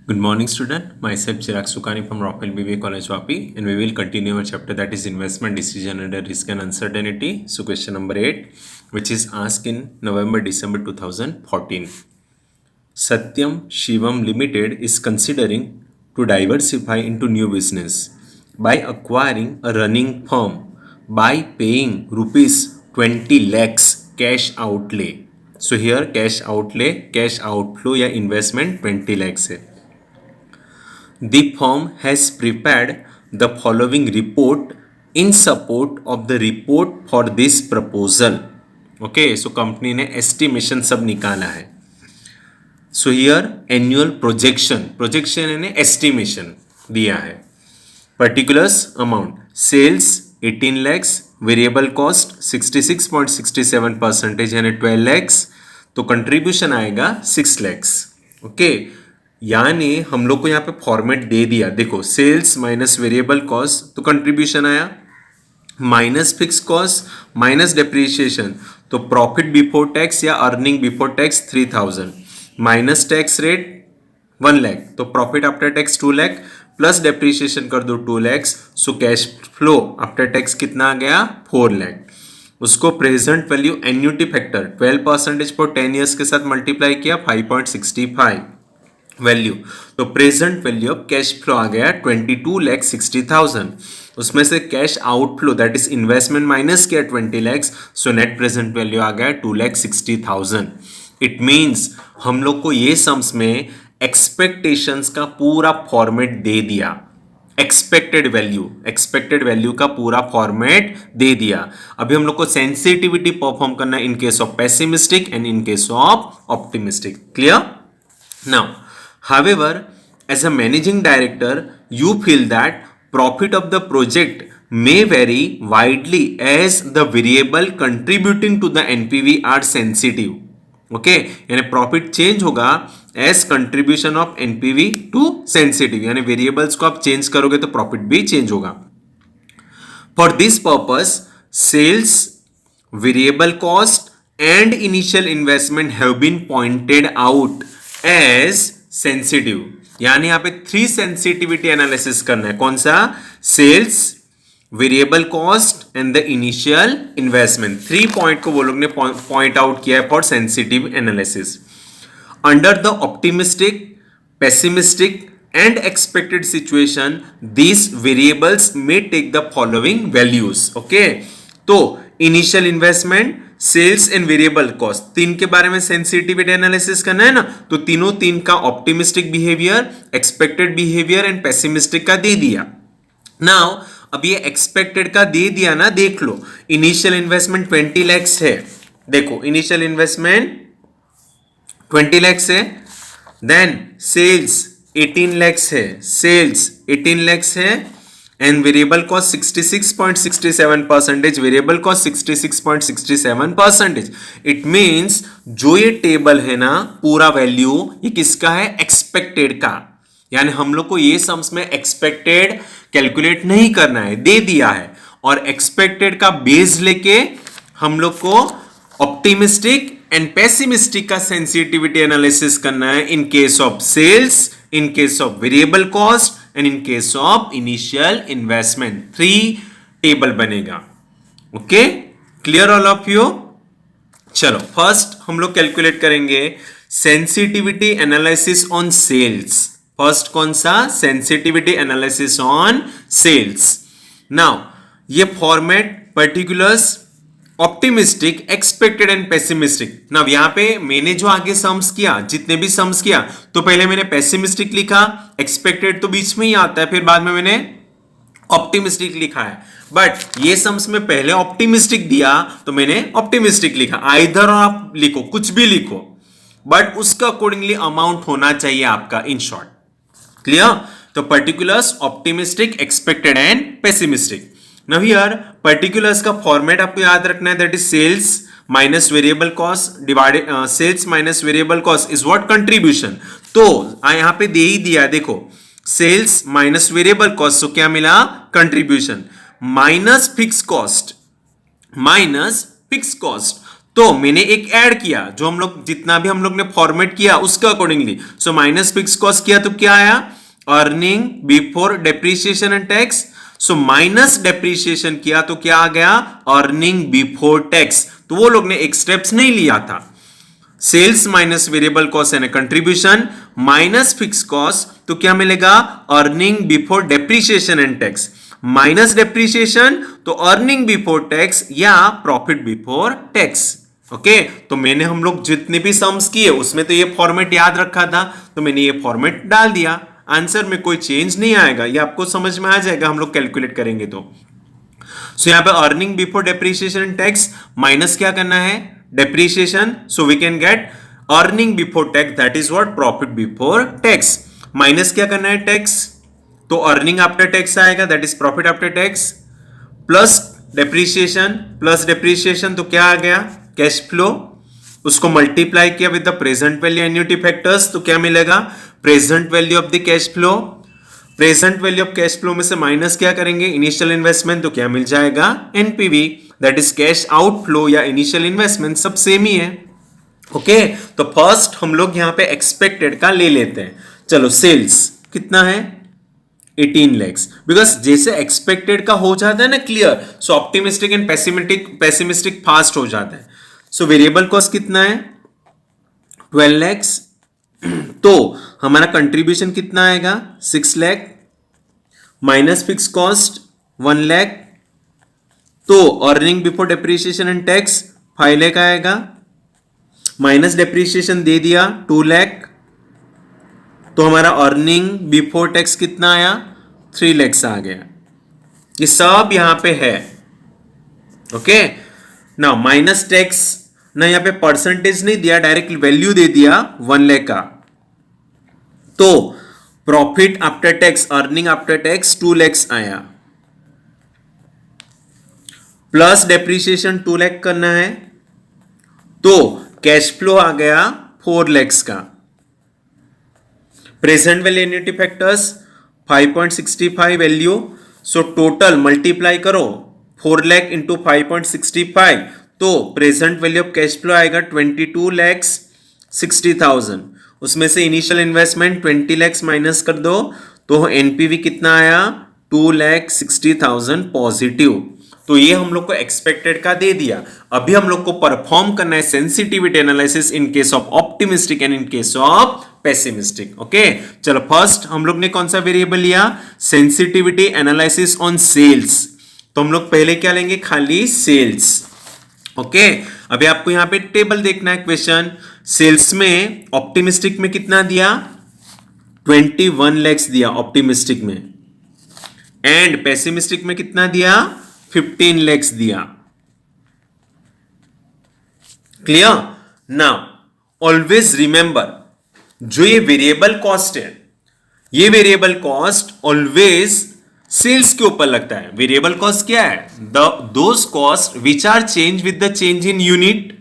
Good morning, student. Myself Chirag Sukani from Rockwell BBA College Vapi, and we will continue our chapter that is investment decision under risk and uncertainty. So, question number 8, which is asked in November December 2014. Satyam Shivam Limited is considering to diversify into new business by acquiring a running firm by paying rupees 20 lakhs cash outlay. So here cash outlay, cash outflow या investment 20 lakhs है. The firm has prepared the following report in support of the report for this proposal. Okay, so company ने estimation सब निकाला है. So here annual projection यानी estimation दिया है. Particulars amount sales 18 lakhs, variable cost 66.67% यानी 12 lakhs, तो contribution आएगा 6 lakhs. Okay, यानी हम लोग को यहाँ पे फॉर्मेट दे दिया. देखो सेल्स माइनस वेरिएबल कॉस्ट, तो कंट्रीब्यूशन आया minus fix cost minus depreciation, तो प्रॉफिट बिफोर टैक्स या earning before tax 3000 minus tax rate 1 lakh, तो profit after tax 2 lakh plus depreciation कर दो 2 lakh. So cash flow after tax कितना आ गया 4 लाख. उसको प्रेजेंट वैल्यू एन्यूटी फैक्टर 12% पर 10 ईयर्स के साथ मल्टीप्लाई किया 5.65 वैल्यू, तो present value of cash flow आ गया 22,60,000. उसमें से cash outflow that is investment minus किया 20 lakhs, so net present value आ गया 2,60,000. इट मींस हम लोग को ये सम्स में एक्सपेक्टेशंस का पूरा फॉर्मेट दे दिया. एक्सपेक्टेड वैल्यू का पूरा फॉर्मेट दे दिया. अभी हम लोग को सेंसिटिविटी परफॉर्म करना है in case of pessimistic and in case of optimistic. Clear? Now however, as a managing director, you feel that profit of the project may vary widely as the variable contributing to the NPV are sensitive. Okay, यानी profit change होगा as contribution of NPV to sensitive, यानी variables को आप change करोगे तो profit भी change होगा. For this purpose sales, variable cost and initial investment have been pointed out as sensitive. यानी यहां पे 3 सेंसिटिविटी एनालिसिस करना है. कौन सा? Sales, variable cost and the initial investment. 3 point को वो लोग ने पॉइंट आउट किया है for sensitive analysis. Under the optimistic, pessimistic and expected situation these variables may take the following values. Okay, तो initial investment, sales and variable cost, 3 के बारे में सेंसिटिविटी एनालिसिस करना है ना, तो तीनों 3 का optimistic behaviour, expected behaviour and pessimistic का दे दिया. नाउ अब ये एक्सपेक्टेड का दे दिया ना, देख लो इनिशियल इन्वेस्टमेंट 20 lakhs है. देखो इनिशियल इन्वेस्टमेंट 20 lakhs है. देन सेल्स 18 lakhs है, सेल्स 18 lakhs है and variable cost 66.67%, variable cost 66.67%. It means जो ये टेबल है ना पूरा वैल्यू ये किसका है? एक्सपेक्टेड का. यानी हम लोग को ये सम्स में एक्सपेक्टेड कैलकुलेट नहीं करना है, दे दिया है, और एक्सपेक्टेड का बेस लेके हम लोग को ऑप्टिमिस्टिक एंड पेसिमिस्टिक का सेंसिटिविटी एनालिसिस करना है in case of sales, in case of variable cost and in case of initial investment. 3 table बनेगा. Okay, clear all of you? चलो फर्स्ट हम लोग कैलकुलेट करेंगे sensitivity analysis on sales. First कौन सा? Sensitivity analysis on sales. Now ये format particulars, optimistic, expected and pessimistic. Now यहां पे मैंने जो आगे सम्स किया, जितने भी सम्स किया, तो पहले मैंने पेसिमिस्टिक लिखा, एक्सपेक्टेड तो बीच में ही आता है, फिर बाद में मैंने ऑप्टिमिस्टिक लिखा है. बट ये सम्स में पहले ऑप्टिमिस्टिक दिया तो मैंने ऑप्टिमिस्टिक लिखा. आइदर आप लिखो, कुछ भी लिखो, बट उसका अकॉर्डिंगली अमाउंट होना चाहिए आपका. In short clear? तो particulars, optimistic, expected and pessimistic. Now here particulars का फॉर्मेट आपको याद रखना है, that is sales minus variable cost divided, sales minus variable cost is what? Contribution. तो यहां पे दे ही दिया, देखो सेल्स माइनस वेरिएबल कॉस्ट, तो क्या मिला? कंट्रीब्यूशन. माइनस फिक्स कॉस्ट, तो मैंने एक ऐड किया, जो हम लोग जितना भी हम लोग ने फॉर्मेट किया उसके accordingly. So minus fix cost किया तो क्या आया, earning before depreciation and tax. So minus depreciation किया तो क्या आ गया, अर्निंग बिफोर टैक्स। तो वो लोग ने एक स्टेप्स नहीं लिया था। Sales minus variable cost and contribution minus fix cost, तो क्या मिलेगा, earning before depreciation and tax. Minus depreciation तो अर्निंग बिफोर टैक्स या प्रॉफिट बिफोर टैक्स। ओके, तो मैंने हम लोग जितने भी सम्स किए उसमें तो ये फॉर्मेट याद रखा था, तो मैंने ये फॉर्मेट डाल दिया। आंसर में कोई चेंज नहीं आएगा, ये आपको समझ में आ जाएगा हम लोग कैलकुलेट करेंगे तो। सो यहां पे earning before depreciation tax minus क्या करना है, depreciation. So we can get earning before tax, that is what, profit before tax. Minus क्या करना है, टैक्स, तो अर्निंग आफ्टर टैक्स आएगा, that is profit after tax, plus depreciation तो क्या आ गया, कैश फ्लो। उसको मल्टीप्लाई किया with the present value annuity factors, तो क्या मिलेगा, present value of the cash flow. Present value of cash flow में से माइनस क्या करेंगे, इनिशियल इन्वेस्टमेंट, तो क्या मिल जाएगा, NPV, that is cash outflow या इनिशियल इन्वेस्टमेंट, सब सेम ही है। ओके, तो फर्स्ट हम लोग यहां पे एक्सपेक्टेड का ले लेते हैं। चलो, सेल्स कितना है, 18 lakhs, बिकॉज जैसे एक्सपेक्टेड का हो जाता है ना clear, so optimistic and pessimistic fast हो जाता है। सो वेरिएबल कॉस्ट कितना है, 12 lakhs, तो हमारा कंट्रीब्यूशन कितना आएगा, 6 lakh, minus fix cost 1 lakh, तो earning before depreciation and tax 5 lakh आएगा, माइनस डेप्रीशिएशन दे दिया 2 lakh, तो हमारा अर्निंग बिफोर टैक्स कितना आया, 3 lakhs आ गया। ये सब यहां पे है। ओके, ना माइनस टैक्स, ना यहां पे परसेंटेज नहीं दिया, डायरेक्ट वैल्यू दे दिया 1 lakh का। तो profit after tax, earning after tax 2 lakhs आया, प्लस डेप्रीशिएशन 2 lakh करना है, तो कैश फ्लो आ गया 4 lakhs का। Present value annuity factors 5.65 value, so total multiply करो 4 lakh इंटू 5.65, तो present value of cash flow आएगा 22 lakhs 60,000। उसमें से इनिशियल इन्वेस्टमेंट 20 lakhs माइनस कर दो, तो एनपीवी कितना आया, 2 lakh 60,000 पॉजिटिव। तो ये हम लोग को एक्सपेक्टेड का दे दिया। अभी हम लोग को परफॉर्म करना है sensitivity analysis in case of optimistic and in case of pessimistic. Okay, चलो फर्स्ट हम लोग ने कौन सा वेरिएबल लिया, सेंसिटिविटी एनालिसिस ऑन सेल्स। तो हम लोग पहले क्या लेंगे, खाली सेल्स। ओके, अभी आपको यहां पे टेबल देखना है, क्वेश्चन सेल्स में ऑप्टिमिस्टिक में कितना दिया, 21 lakhs दिया ऑप्टिमिस्टिक में, एंड पेसिमिस्टिक में कितना दिया, 15 lakhs दिया। क्लियर। नाउ ऑलवेज रिमेंबर, जो ये वेरिएबल कॉस्ट है, ये वेरिएबल कॉस्ट ऑलवेज सेल्स के ऊपर लगता है। वेरिएबल कॉस्ट क्या है, those cost which are change with the change in unit.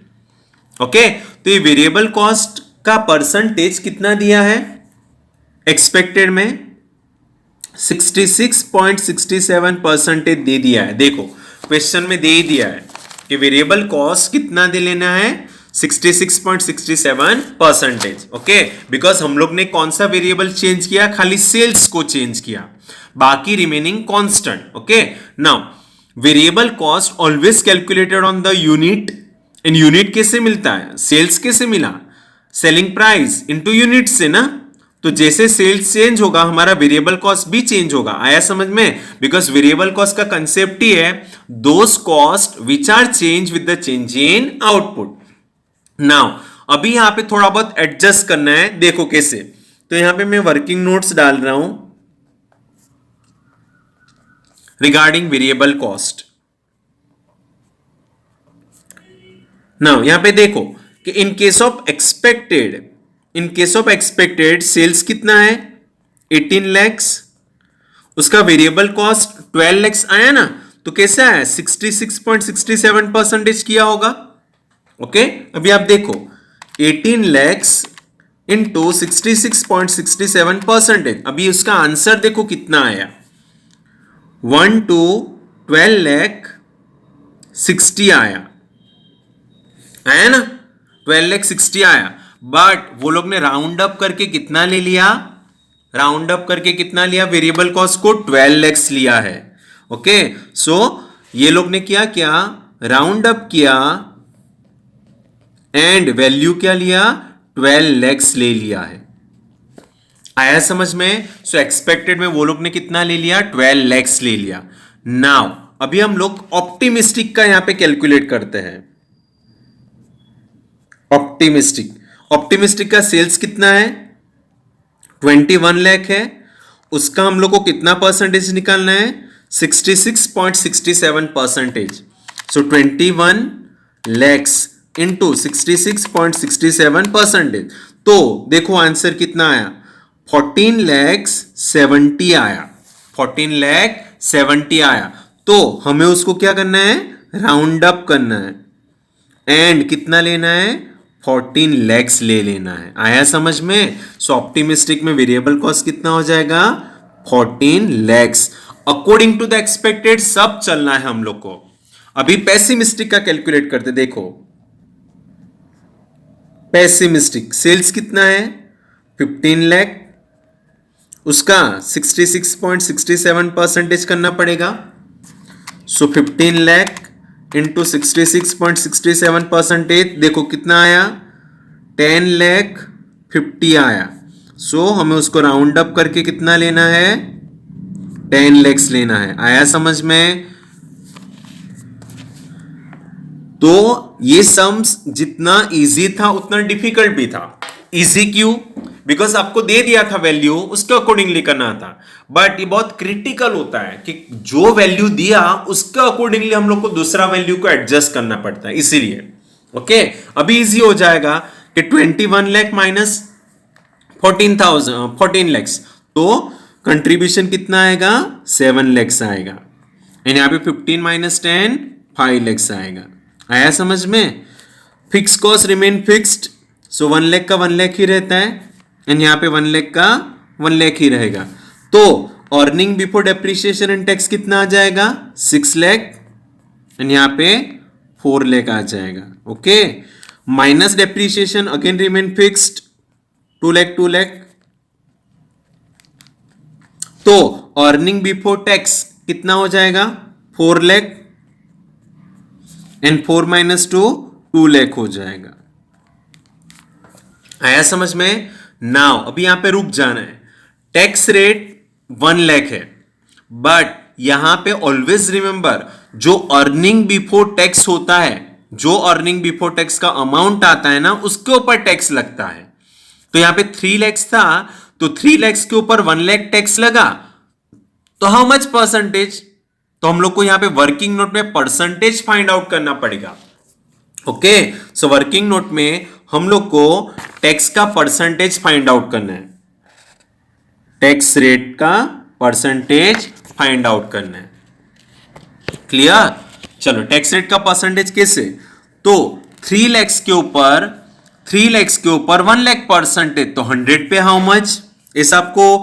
Okay, तो ये वेरिएबल कॉस्ट का परसेंटेज कितना दिया है, एक्सपेक्टेड में 66.67% दे दिया है। देखो क्वेश्चन में दे ही दिया है कि वेरिएबल कॉस्ट कितना दे लेना है, 66.67%। ओके, बिकॉज हम लोग ने कौन सा वेरिएबल चेंज किया, खाली सेल्स को चेंज किया, बाकी remaining constant. Okay, now variable cost always calculated on the unit. In unit कैसे मिलता है, सेल्स कैसे मिला, सेलिंग प्राइस इनटू यूनिट से ना। तो जैसे सेल्स चेंज होगा हमारा वेरिएबल कॉस्ट भी चेंज होगा। आया समझ में, बिकॉज वेरिएबल कॉस्ट का कंसेप्ट ही है those cost which are change with the change in output. Now अभी यहां पे थोड़ा बहुत एडजस्ट करना है, देखो कैसे। तो यहां पे मैं वर्किंग नोट्स डाल रहा हूं रिगार्डिंग वेरिएबल कॉस्ट। नाउ यहां पे देखो कि in case of expected sales कितना है, 18 lakhs, उसका वेरिएबल कॉस्ट 12 lakhs आया ना, तो कैसा है, 66.67% किया होगा। ओके, अभी आप देखो 18 lakhs इंटू 66.67%, अभी उसका आंसर देखो कितना आया, 1 to 12 lakh 60 आया। आया ना, 12,60 आया, बट वो लोग ने राउंड अप करके कितना ले लिया, राउंड अप करके कितना लिया, वेरिएबल कॉस्ट को 12 लैक्स लिया है। ओके, सो ये लोग ने क्या किया, राउंड अप किया एंड वैल्यू क्या लिया, 12 लैक्स ले लिया है। आया समझ में? सो एक्सपेक्टेड में वो लोग ने कितना ले लिया, 12 लैक्स ले लिया। नाउ अभी हम लोग ऑप्टिमिस्टिक का यहां पे कैलकुलेट करते हैं। ऑप्टिमिस्टिक का सेल्स कितना है, 21 लाख है, उसका हम लोग को कितना परसेंटेज निकालना है, 66.67 परसेंटेज। सो 21 लैक्स इंटू 66.67 परसेंटेज, तो देखो आंसर कितना आया, 14 लैक्स 70 आया, 14 लैख 70 आया। तो हमें उसको क्या करना है, राउंड अप करना है एंड कितना लेना है, 14 लैक्स ले लेना है। आया समझ में? सो ऑप्टिमिस्टिक में वेरिएबल कॉस्ट कितना हो जाएगा, 14 lakhs. According to the expected सब चलना है हम लोग को। अभी पेसिमिस्टिक का कैलकुलेट करते, देखो पेसिमिस्टिक सेल्स कितना है, 15 लाख, उसका 66.67 परसेंटेज करना पड़ेगा। सो 15 लाख इंटू 66.67 परसेंटेज, देखो कितना आया, 10 लाख 50 आया। सो हमें उसको राउंड अप करके कितना लेना है, 10 लैक्स लेना है। आया समझ में? तो ये सम्स जितना इजी था उतना डिफिकल्ट भी था। इजी क्यों, बिकॉज आपको दे दिया था वैल्यू, उसके अकॉर्डिंगली करना था। बट ये बहुत क्रिटिकल होता है कि जो वैल्यू दिया उसके अकॉर्डिंगली हम लोग को दूसरा वैल्यू को एडजस्ट करना पड़ता है, इसीलिए। ओके, अभी इजी हो जाएगा कि 21 लाख माइनस 14 लैक्स, तो कंट्रीब्यूशन कितना आएगा, 7 लैक्स आएगा। एंड यहाँ पे 15 माइनस 10 5 लैक्स आएगा। आया समझ में? फिक्स कॉस्ट रिमेन फिक्स्ड, सो 1 लाख का 1 लाख ही रहता है एंड यहाँ पे 1 लाख का 1 लाख ही रहेगा। तो earning before depreciation and tax कितना आ जाएगा, 6 लाख एंड यहाँ पे 4 लाख आ जाएगा। Okay, minus depreciation again remain fixed, 2 lakh 2 lakh. तो अर्निंग बिफोर टैक्स कितना हो जाएगा, 4 लाख एंड 4 माइनस 2 2 लाख हो जाएगा। आया समझ में? नाउ अभी यहां पे रुक जाना है। टैक्स रेट 1 लाख है, बट यहां पे ऑलवेज रिमेंबर जो अर्निंग बिफोर टैक्स होता है, जो अर्निंग बिफोर टैक्स का अमाउंट आता है ना, उसके ऊपर टैक्स लगता है। तो यहां पे 3 लैक्स था, तो 3 लैक्स के ऊपर 1 लाख टैक्स लगा, तो हाउ मच परसेंटेज, तो हम लोग को यहां पे वर्किंग नोट में परसेंटेज फाइंड आउट करना पड़ेगा। ओके, सो वर्किंग नोट में हम लोग को टैक्स का परसेंटेज फाइंड आउट करना है, टैक्स रेट का परसेंटेज फाइंड आउट करना है। क्लियर? चलो, टैक्स रेट का परसेंटेज कैसे, तो 3 लैक्स के ऊपर 1 लाख परसेंटेज, तो 100 पे हाउ मच, ऐसा आपको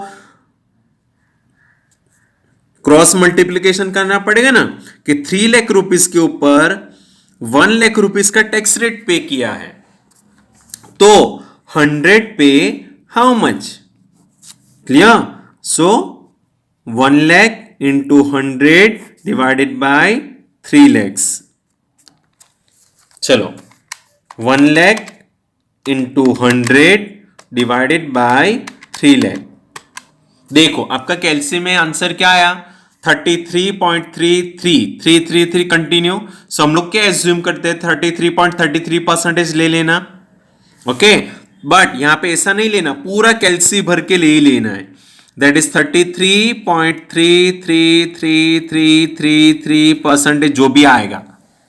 क्रॉस मल्टीप्लीकेशन करना पड़ेगा ना, कि 3 लाख रुपीस के ऊपर 1 लाख रुपीस का टैक्स रेट पे किया है, तो 100 पे how much. Clear? So 1 lakh into 100 divided by 3 lakhs. चलो, 1 lakh into 100 divided by 3 lakh. देखो आपका कैलसी में आंसर क्या आया, 33.33 कंटिन्यू। सो हम लोग क्या एज्यूम करते हैं, 33.33 परसेंटेज ले लेना। ओके, बट यहां पे ऐसा नहीं लेना, पूरा कैलसी भर के ले ही लेना है, दैट इज 33.333333 परसेंटेज जो भी आएगा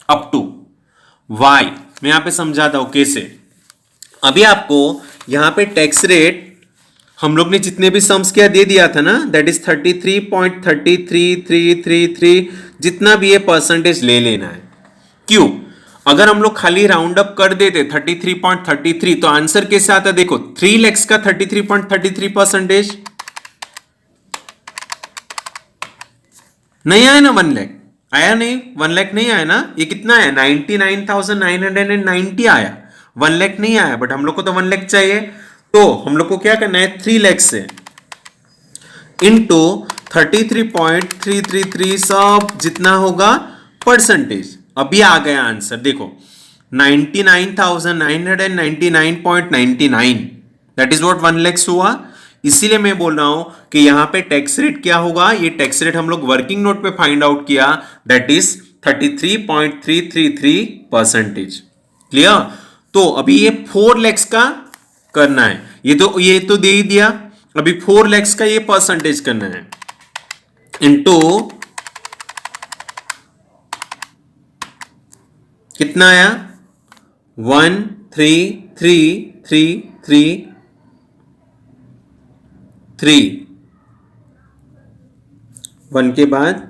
अप टू वाई। मैं यहां पे समझाता हूं कैसे। अभी आपको यहां पे टैक्स रेट हम लोग ने जितने भी सम्स क्या दे दिया था ना, दैट इज 33.33333, जितना भी ये परसेंटेज ले लेना है। क्यों? अगर हम लोग खाली राउंड अप कर देते 33.33, तो आंसर कैसे आता, देखो 3 लैक्स का 33.33 परसेंटेज नहीं आया ना, 1 लाख आया नहीं, 1 लाख नहीं आया ना, ये कितना है 99,990 आया, 1 लाख नहीं आया, बट हम लोग को तो 1 लाख चाहिए, तो हम लोग को क्या करना है 3 लाख से इंटू 33.333 सब जितना होगा परसेंटेज। अभी आ गया आंसर देखो 99,999.99, दैट इज व्हाट 1 लाख हुआ। इसीलिए मैं बोल रहा हूं कि यहां पे टैक्स रेट क्या होगा, ये टैक्स रेट हम लोग वर्किंग नोट पे फाइंड आउट किया, दैट इज 33.333%। क्लियर। तो अभी ये 4 lakhs का करना है, ये तो दे ही दिया, अभी 4 lakhs का ये परसेंटेज करना है इनटू कितना आया 13333 1 के बाद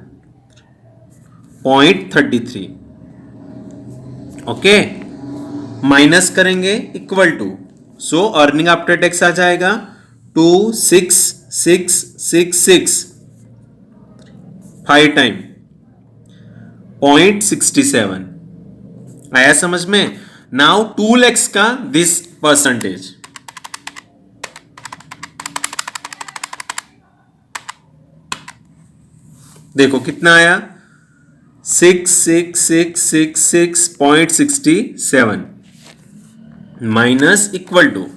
0.33, ओके, माइनस करेंगे equal to, so earning after tax आ जाएगा 2666 5 टाइम 0.67 आया समझ में। नाउ 2 lakhs का दिस परसेंटेज, देखो कितना आया 6666.67 minus equal to,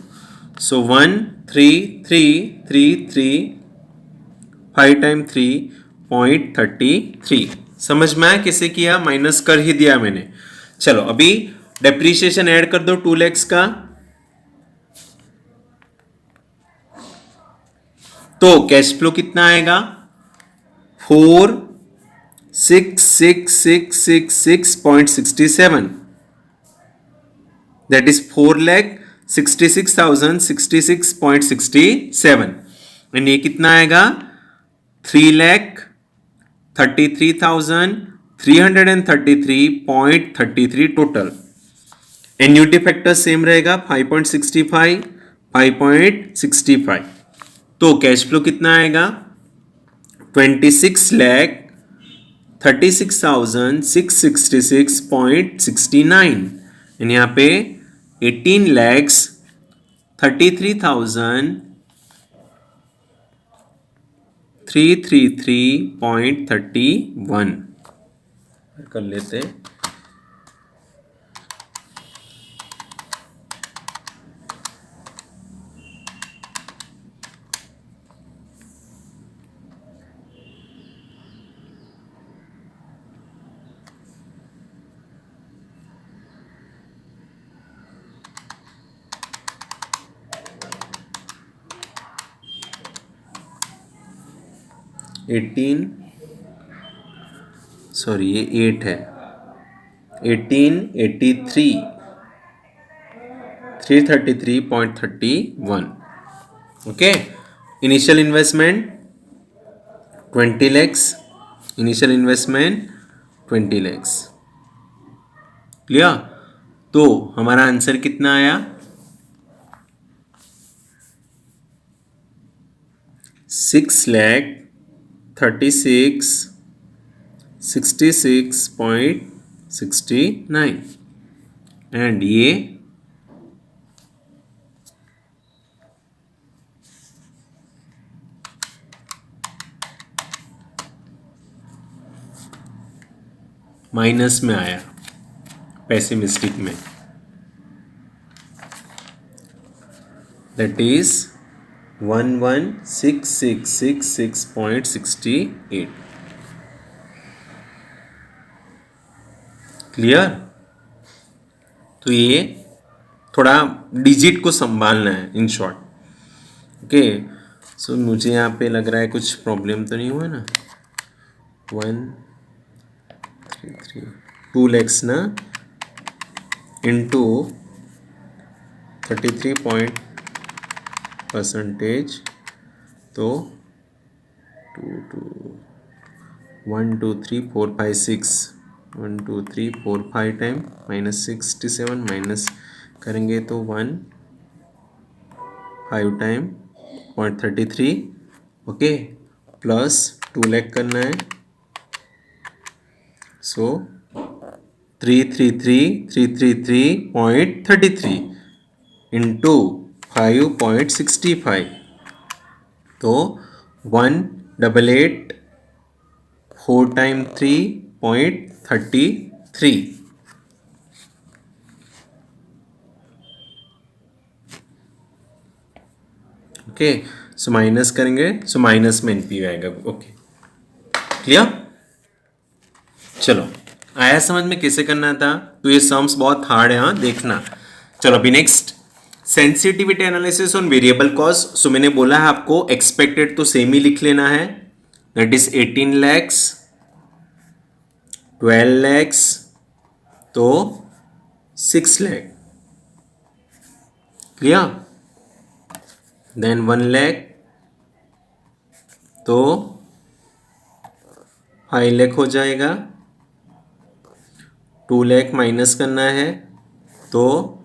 so 13333 5 time 3.33। समझ में आया कैसे किया, माइनस कर ही दिया मैंने। चलो अभी डेप्रीशिएशन ऐड कर दो 2 lakhs का, तो कैश फ्लो कितना आएगा 46666.67, दैट इज 4,66,066.67, एंड ये कितना आएगा 3,33,333.33 टोटल। एन्युटी फैक्टर सेम रहेगा 5.65 5.65, तो कैश फ्लो कितना आएगा 26,36,666.69, एंड यहाँ पे 18,33,333.31 कर लेते। ये 8 है, 1883 333.31, okay. Initial investment 20 lakhs, initial investment 20 lakhs, clear. तो हमारा आंसर कितना आया 6,36,66.69, एंड ये माइनस में आया, पेसिमिस्टिक में, दैट इज 11,6666.68, क्लियर। तो ये थोड़ा डिजिट को संभालना है इन शॉर्ट, ओके। सो मुझे यहाँ पे लग रहा है कुछ प्रॉब्लम तो नहीं हुआ ना, 2 lakhs ना इंटू 33 पॉइंट परसेंटेज, तो 1 2 3 4 5 6 1 2 3 4 5 टाइम -67 माइनस करेंगे तो 1 5 टाइम 0.33, ओके, प्लस 2 लाख करना है सो 333,333.33 इंटू 5.65, तो 188 4 टाइम 3.33. ओके, सो माइनस करेंगे, सो माइनस में एनपी आएगा. Okay, clear? चलो, आया समझ में कैसे करना था? तो ये सम्स बहुत हार्ड है, हाँ देखना. चलो अभी next, sensitivity analysis on variable cost. So मैंने बोला है आपको एक्सपेक्टेड तो सेम ही लिख लेना है, दैट इज 18 lakhs, 12 lakhs, तो 6 lakh. क्लियर? देन 1 lakh, तो 5 lakh हो जाएगा. 2 lakh माइनस करना है, तो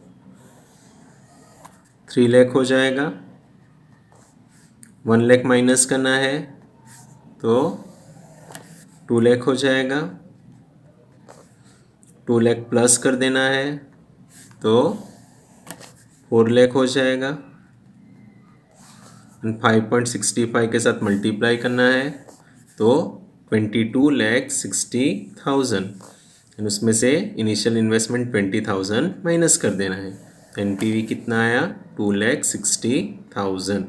3 lakh हो जाएगा. 1 lakh माइनस करना है, तो 2 lakh हो जाएगा. 2 lakh प्लस कर देना है, तो 4 lakh हो जाएगा. 5.65 के साथ मल्टीप्लाई करना है, तो 22,60,000. एंड उसमें से इनिशियल इन्वेस्टमेंट 20,000 माइनस कर देना है. एनपीवी कितना आया? 2,60,000.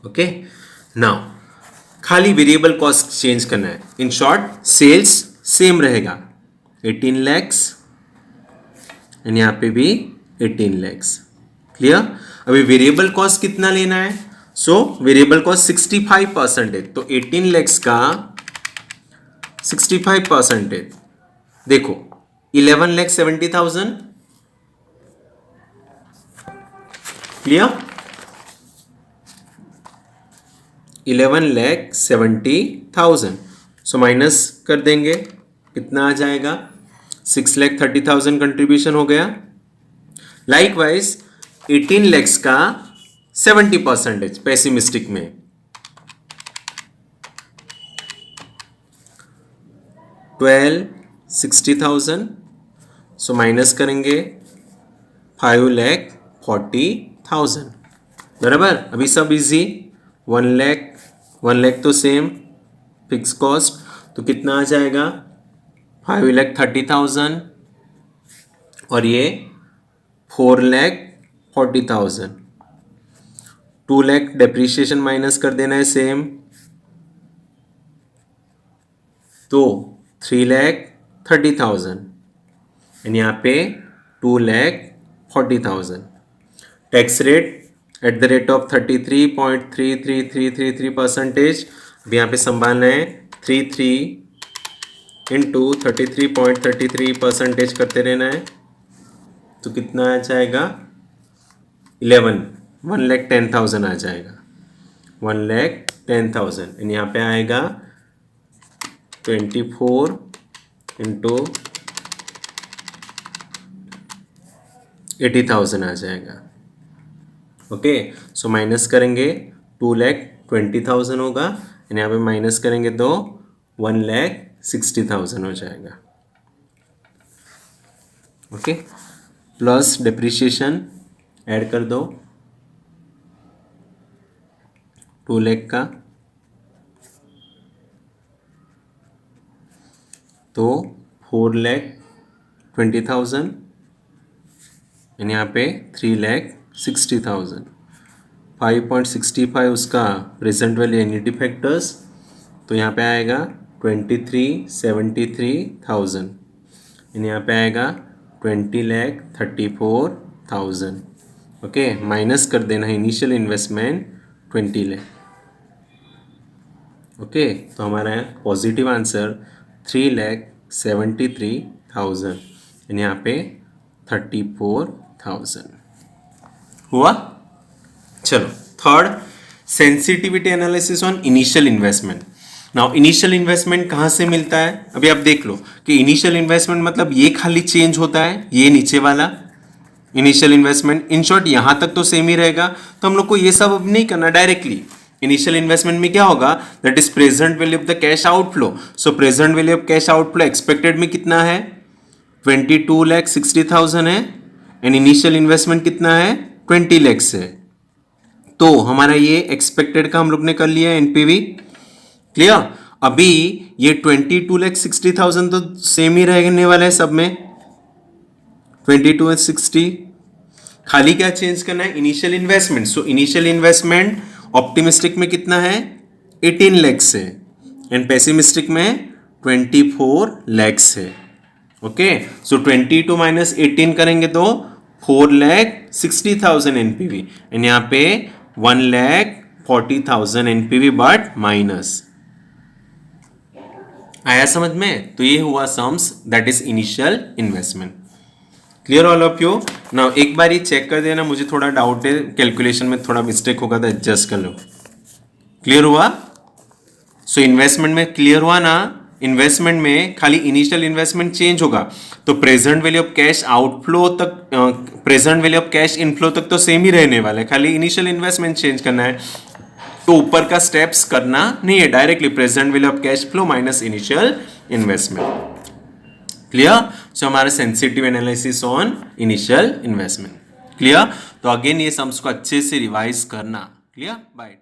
ओके, नाउ खाली वेरिएबल कॉस्ट चेंज करना है. इन शॉर्ट सेल्स सेम रहेगा 18 lakhs, एंड यहाँ पे भी 18 lakhs. क्लियर? अभी वेरिएबल कॉस्ट कितना लेना है? सो वेरिएबल कॉस्ट 65%, तो 18 lakhs का 65%, देखो 11,70,000. क्लियर? 11,70,000. सो माइनस कर देंगे, कितना आ जाएगा? 6,30,000 कंट्रीब्यूशन हो गया. लाइकवाइज 18 lakhs का 70% पेसिमिस्टिक में, 12,60,000. सो माइनस करेंगे 5,40,000. बराबर? अभी सब इजी. 1 lakh तो सेम फिक्स कॉस्ट, तो कितना आ जाएगा? 5,30,000, और ये 4,40,000. 2 lakh डेप्रीशिएशन माइनस कर देना है सेम, तो 3,30,000, एंड यहाँ पे 2,40,000. Tax rate at the rate of 33.33333%. अब यहाँ पे संभालना है 33 इंटू 33.33% करते रहना है, तो कितना आ जाएगा? 1,10,000 आ जाएगा. 1,10,000, एंड यहाँ पे आएगा 24 इंटू 80,000 आ जाएगा. ओके, सो माइनस करेंगे 2,20,000 होगा, एंड यहाँ पे माइनस करेंगे तो 1,60,000 हो जाएगा. ओके, प्लस डेप्रीशिएशन ऐड कर दो 2 lakh का, तो 4,20,000, एंड यहाँ पे 3,60,000. 5.65 उसका प्रेजेंट वैल्यू एन्युटी फैक्टर्स, तो यहाँ पे आएगा 23,73,000, एंड यहाँ पे आएगा 20,34,000. ओके, माइनस कर देना है इनिशियल इन्वेस्टमेंट 20 lakh. ओके, तो हमारा पॉजिटिव आंसर 3,73,000, एंड यहाँ पे 34,000 हुआ. चलो third, sensitivity analysis on initial investment. Now initial investment कहाँ से मिलता है? अभी आप देख लो कि इनिशियल इन्वेस्टमेंट मतलब ये खाली चेंज होता है, ये नीचे वाला इनिशियल इन्वेस्टमेंट. इन शॉर्ट यहाँ तक तो सेम ही रहेगा, तो हम लोग को ये सब अब नहीं करना. डायरेक्टली इनिशियल इन्वेस्टमेंट में क्या होगा, that is present value of the cash outflow. So present value of cash outflow expected में कितना है, 22,60,000 है, एंड इनिशियल इन्वेस्टमेंट कितना है, 20 लाख है. तो हमारा ये एक्सपेक्टेड का हम लोग ने कर लिया एनपीवी. क्लियर. अभी ये 22,60,000 तो सेम ही रहने वाला है सब में, 22 और 60. खाली क्या चेंज करना है, initial investment. So initial investment optimistic में कितना है, 18 लाख है, एंड पेसिमिस्टिक में 24 लाख है. ओके. सो 22 माइनस 18 करेंगे तो 4,60,000 एनपीवी, एंड यहाँ पे 1,40,000 एनपीवी बट माइनस. आया समझ में. तो ये हुआ sums, that is initial investment. Clear all of you. Now एक बार ही चेक कर देना, मुझे थोड़ा डाउट है, कैलकुलेशन में थोड़ा मिस्टेक होगा तो एडजस्ट कर लो. क्लियर हुआ. सो इन्वेस्टमेंट में क्लियर हुआ ना. इन्वेस्टमेंट में खाली इनिशियल इन्वेस्टमेंट चेंज होगा, तो present value of cash outflow तक, present value of cash inflow तक तो सेम ही रहने वाला है, खाली इनिशियल इन्वेस्टमेंट चेंज करना है. तो ऊपर का स्टेप्स करना नहीं है, directly present value of cash flow minus initial investment. Clear. So हमारा sensitive analysis on initial investment. Clear. तो अगेन ये सम्स को अच्छे से रिवाइज करना. क्लियर. बाय.